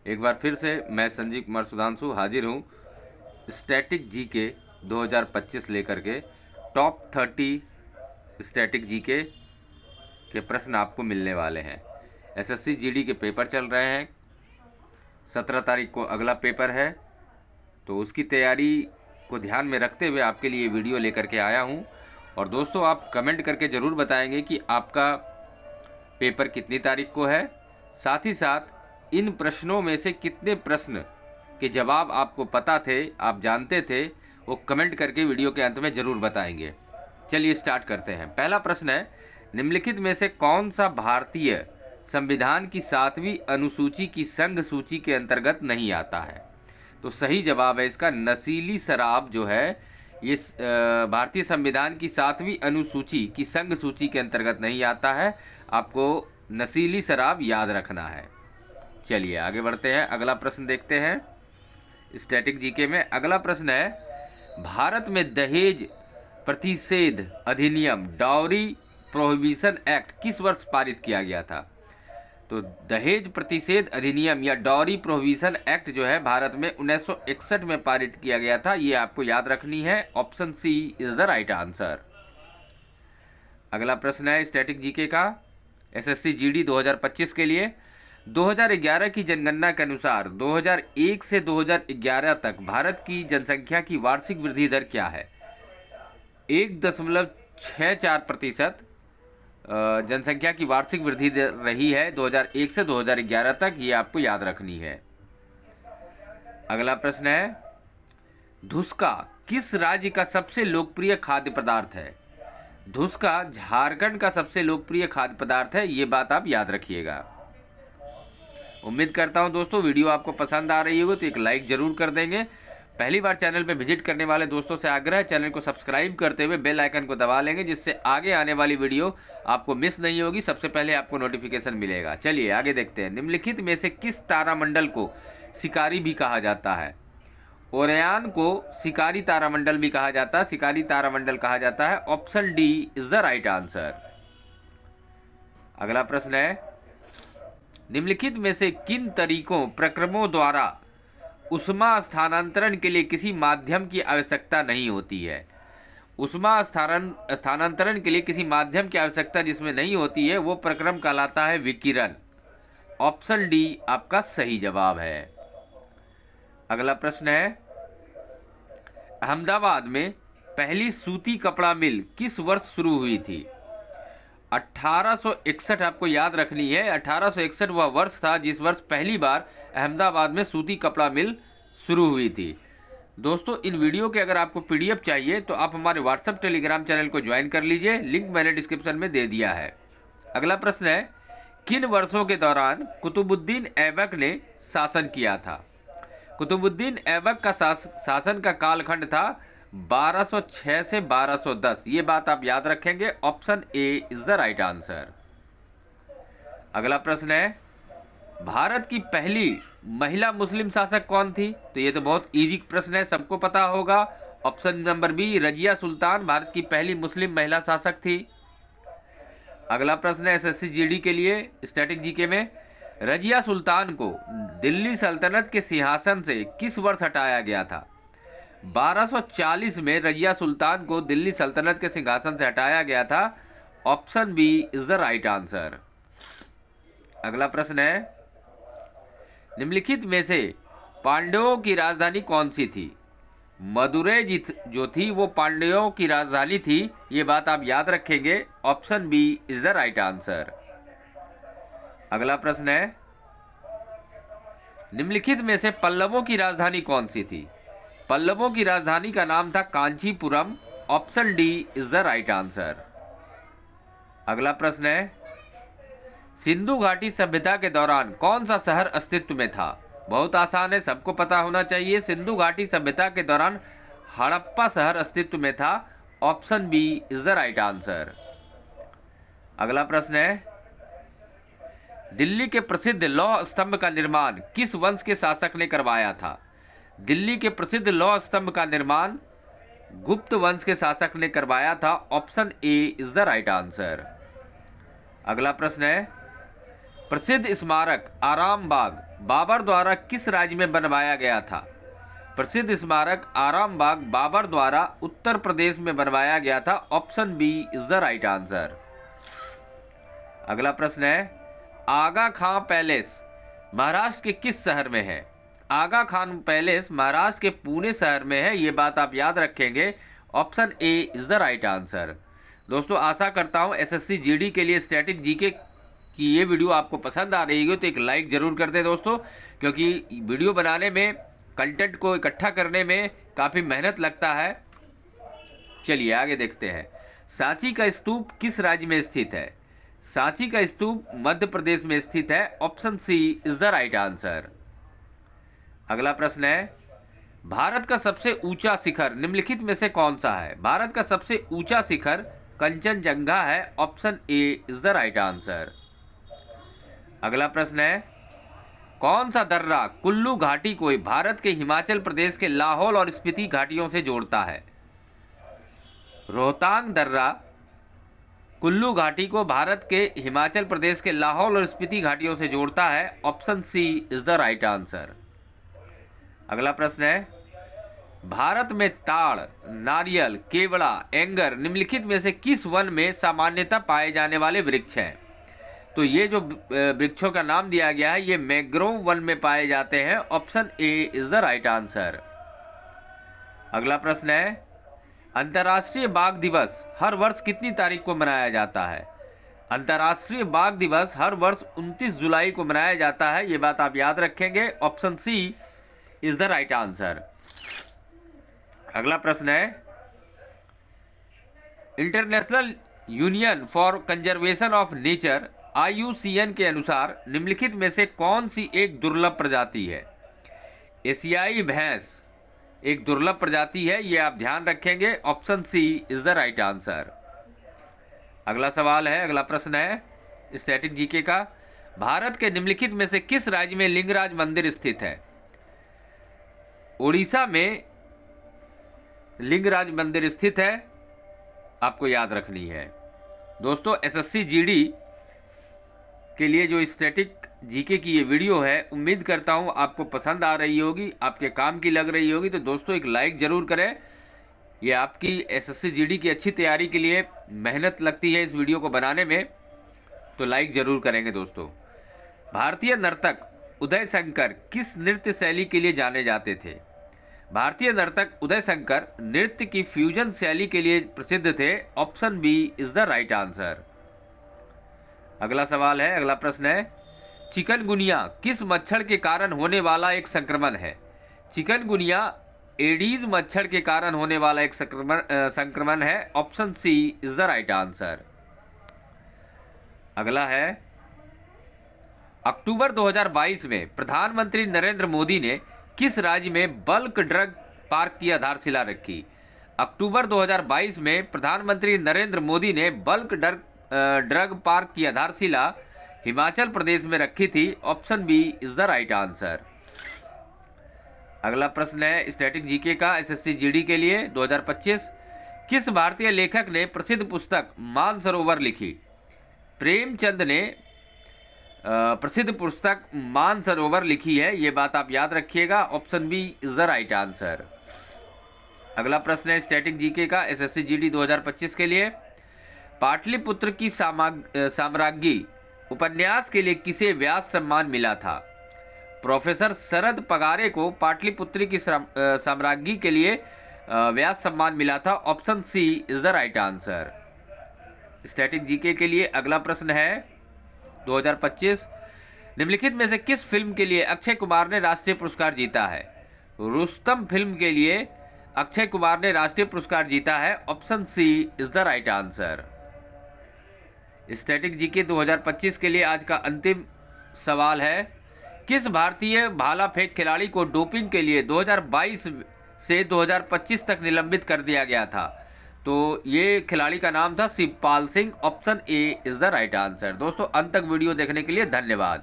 एक बार फिर से मैं संजीव कुमार सुधांशु हाजिर हूँ स्टैटिक जीके 2025 लेकर के। टॉप 30 स्टैटिक जीके के प्रश्न आपको मिलने वाले हैं। एसएससी जीडी के पेपर चल रहे हैं। 17 तारीख को अगला पेपर है, तो उसकी तैयारी को ध्यान में रखते हुए आपके लिए वीडियो लेकर के आया हूँ। और दोस्तों, आप कमेंट करके ज़रूर बताएंगे कि आपका पेपर कितनी तारीख को है। साथ ही साथ इन प्रश्नों में से कितने प्रश्न के जवाब आपको पता थे, आप जानते थे, वो कमेंट करके वीडियो के अंत में ज़रूर बताएंगे। चलिए स्टार्ट करते हैं। पहला प्रश्न है, निम्नलिखित में से कौन सा भारतीय संविधान की 7वीं अनुसूची की संघ सूची के अंतर्गत नहीं आता है? तो सही जवाब है इसका नशीली शराब जो है ये भारतीय संविधान की 7वीं अनुसूची की संघ सूची के अंतर्गत नहीं आता है। आपको नशीली शराब याद रखना है। चलिए आगे बढ़ते हैं, अगला प्रश्न देखते हैं। स्टैटिक जीके में अगला प्रश्न है, भारत में दहेज प्रतिषेध अधिनियम डाउरी प्रोहिबिशन एक्ट किस वर्ष पारित किया गया था? तो दहेज प्रतिषेध अधिनियम या डॉरी प्रोहिबिशन एक्ट जो है भारत में 1961 में पारित किया गया था। ये आपको याद रखनी है। Option C is the right answer. अगला प्रश्न है स्टैटिक जीके का एसएससी जीडी 2025 के लिए। 2011 की जनगणना के अनुसार 2001 से 2011 तक भारत की जनसंख्या की वार्षिक वृद्धि दर क्या है? 1.64% जनसंख्या की वार्षिक वृद्धि दर रही है 2001 से 2011 तक। ये आपको याद रखनी है। अगला प्रश्न है, धुसका किस राज्य का सबसे लोकप्रिय खाद्य पदार्थ है? धुसका झारखंड का सबसे लोकप्रिय खाद्य पदार्थ है। ये बात आप याद रखिएगा। उम्मीद करता हूं दोस्तों वीडियो आपको पसंद आ रही होगी, तो एक लाइक जरूर कर देंगे। पहली बार चैनल पर विजिट करने वाले दोस्तों से आग्रह है, चैनल को सब्सक्राइब करते हुए बेल आइकन को दबा लेंगे, जिससे आगे आने वाली वीडियो आपको मिस नहीं होगी, सबसे पहले आपको नोटिफिकेशन मिलेगा। चलिए आगे देखते हैं। निम्नलिखित में से किस तारामंडल को शिकारी भी कहा जाता है? ओरियन को शिकारी तारामंडल भी कहा जाता है, शिकारी तारामंडल कहा जाता है। Option D is the right answer. अगला प्रश्न है, निम्नलिखित में से किन तरीकों प्रक्रमों द्वारा उष्मा स्थानांतरण के लिए किसी माध्यम की आवश्यकता नहीं होती है? उष्मा स्थानांतरण के लिए किसी माध्यम की आवश्यकता जिसमें नहीं होती है वो प्रक्रम कहलाता है विकिरण। ऑप्शन डी आपका सही जवाब है। अगला प्रश्न है, अहमदाबाद में पहली सूती कपड़ा मिल किस वर्ष शुरू हुई थी? 1861 आपको याद रखनी है। 1861 वह वर्ष था जिस वर्ष पहली बार अहमदाबाद में सूती कपड़ा मिल शुरू हुई थी। दोस्तों, इन वीडियो के अगर आपको पीडीएफ चाहिए तो आप हमारे व्हाट्सएप टेलीग्राम चैनल को ज्वाइन कर लीजिए, लिंक मैंने डिस्क्रिप्शन में दे दिया है। अगला प्रश्न है, किन वर्षों के दौरान कुतुबुद्दीन ऐबक ने शासन किया था? कुतुबुद्दीन ऐबक का शासन का कालखंड था 1206 से 1210। ये बात आप याद रखेंगे। Option A is the right answer. अगला प्रश्न है, भारत की पहली महिला मुस्लिम शासक कौन थी? तो ये तो बहुत इजी प्रश्न है, सबको पता होगा। Option number B Razia Sultan Bharat की पहली मुस्लिम महिला शासक थी। अगला प्रश्न है एसएससी जीडी के लिए स्टैटिक जीके में, रजिया सुल्तान को दिल्ली सल्तनत के सिंहासन से किस वर्ष हटाया गया था? 1240 में रजिया सुल्तान को दिल्ली सल्तनत के सिंहासन से हटाया गया था। Option B is the right answer. अगला प्रश्न है, निम्नलिखित में से पांड्यों की राजधानी कौन सी थी? मदुरै जो थी वो पांड्यों की राजधानी थी। ये बात आप याद रखेंगे। Option B is the right answer. अगला प्रश्न है, निम्नलिखित में से पल्लवों की राजधानी कौन सी थी? पल्लवों की राजधानी का नाम था Kanchipuram. Option D is the right answer. अगला प्रश्न है, सिंधु घाटी सभ्यता के दौरान कौन सा शहर अस्तित्व में था? बहुत आसान है, सबको पता होना चाहिए। सिंधु घाटी सभ्यता के दौरान हड़प्पा शहर अस्तित्व में था। Option B is the right answer. अगला प्रश्न है, दिल्ली के प्रसिद्ध लौह स्तंभ का निर्माण किस वंश के शासक ने करवाया था? दिल्ली के प्रसिद्ध लौह स्तंभ का निर्माण गुप्त वंश के शासक ने करवाया था। Option A is the right answer. अगला प्रश्न है, प्रसिद्ध स्मारक आराम बाग बाबर द्वारा किस राज्य में बनवाया गया था? प्रसिद्ध स्मारक आरामबाग बाबर द्वारा उत्तर प्रदेश में बनवाया गया था। Option B is the right answer. अगला प्रश्न है, आगा खां पैलेस महाराष्ट्र के किस शहर में है? आगा खान पैलेस महाराष्ट्र के पुणे शहर में है, ये बात आप याद रखेंगे। Option A is the right answer. दोस्तों आशा करता हूं एसएससी जीडी के लिए स्टैटिक जीके की ये वीडियो आपको पसंद आ रही है तो एक लाइक जरूर कर दें दोस्तों, क्योंकि वीडियो बनाने में, कंटेंट को इकट्ठा करने में काफ़ी मेहनत लगता है। चलिए आगे देखते हैं। सांची का स्तूप किस राज्य में स्थित है? सांची का स्तूप मध्य प्रदेश में स्थित है। Option C is the right answer. अगला प्रश्न है, भारत का सबसे ऊंचा शिखर निम्नलिखित में से कौन सा है? भारत का सबसे ऊंचा शिखर कंचनजंगा है। Option A is the right answer. अगला प्रश्न है, कौन सा दर्रा कुल्लू घाटी को भारत के हिमाचल प्रदेश के लाहौल और स्पीति घाटियों से जोड़ता है? रोहतांग दर्रा कुल्लू घाटी को भारत के हिमाचल प्रदेश के लाहौल और स्पीति घाटियों से जोड़ता है। Option C is the right answer. अगला प्रश्न है, भारत में ताड़, नारियल, केवड़ा, एंगर निम्नलिखित में से किस वन में सामान्यतः पाए जाने वाले वृक्ष हैं? तो ये जो वृक्षों का नाम दिया गया है ये मैंग्रोव वन में पाए जाते हैं। Option A is the right answer. अगला प्रश्न है, अंतर्राष्ट्रीय बाघ दिवस हर वर्ष कितनी तारीख को मनाया जाता है? अंतर्राष्ट्रीय बाघ दिवस हर वर्ष 29 जुलाई को मनाया जाता है, ये बात आप याद रखेंगे। Option C is the right answer. अगला प्रश्न है, International Union for Conservation of Nature IUCN के अनुसार निम्नलिखित में से कौन सी एक दुर्लभ प्रजाति है? एशियाई भैंस एक दुर्लभ प्रजाति है, ये आप ध्यान रखेंगे। Option C is the right answer. अगला सवाल है, अगला प्रश्न है स्टैटिक जीके का, भारत के निम्नलिखित में से किस राज्य में लिंगराज मंदिर स्थित है? ओडिशा में लिंगराज मंदिर स्थित है, आपको याद रखनी है। दोस्तों एसएससी जीडी के लिए जो स्टैटिक जीके की ये वीडियो है, उम्मीद करता हूं आपको पसंद आ रही होगी, आपके काम की लग रही होगी। तो दोस्तों एक लाइक जरूर करें, ये आपकी एसएससी जीडी की अच्छी तैयारी के लिए मेहनत लगती है इस वीडियो को बनाने में, तो लाइक जरूर करेंगे दोस्तों। भारतीय नर्तक उदय शंकर किस नृत्य शैली के लिए जाने जाते थे? भारतीय नर्तक उदय शंकर नृत्य की फ्यूजन शैली के लिए प्रसिद्ध थे। Option B is the right answer. अगला सवाल है, अगला प्रश्न है, चिकनगुनिया किस मच्छर के कारण होने वाला एक संक्रमण है? चिकनगुनिया एडीज मच्छर के कारण होने वाला एक संक्रमण है। Option C is the right answer. अगला है, अक्टूबर 2022 में प्रधानमंत्री नरेंद्र मोदी ने किस राज्य में बल्क ड्रग पार्क की आधारशिला रखी? अक्टूबर 2022 में प्रधानमंत्री नरेंद्र मोदी ने बल्क ड्रग पार्क की आधारशिला हिमाचल प्रदेश में रखी थी। Option B is the right answer. अगला प्रश्न है स्टैटिक जीके का एसएससी जीडी के लिए 2025, किस भारतीय लेखक ने प्रसिद्ध पुस्तक मानसरोवर लिखी? प्रेमचंद ने प्रसिद्ध पुस्तक मानसरोवर लिखी है, ये बात आप याद रखिएगा। Option B is the right answer. अगला प्रश्न है स्टैटिक जीके का एसएससी जीडी 2025 के लिए, पाटलिपुत्र की साम्राज्ञी उपन्यास के लिए किसे व्यास सम्मान मिला था? प्रोफेसर शरद पगारे को पाटलिपुत्र की साम्राज्ञी के लिए व्यास सम्मान मिला था। Option C is the right answer. Static GK के लिए अगला प्रश्न है 2025, निम्नलिखित में से किस फिल्म के लिए अक्षय कुमार ने राष्ट्रीय पुरस्कार जीता है? रुस्तम फिल्म के लिए अक्षय कुमार ने राष्ट्रीय पुरस्कार जीता है। Option C is the right answer. Static GK 2025 के लिए आज का अंतिम सवाल है, किस भारतीय भाला फेंक खिलाड़ी को डोपिंग के लिए 2022 से 2025 तक निलंबित कर दिया गया था? तो ये खिलाड़ी का नाम था Shivpal Singh. Option A is the right answer. दोस्तों अंत तक वीडियो देखने के लिए धन्यवाद।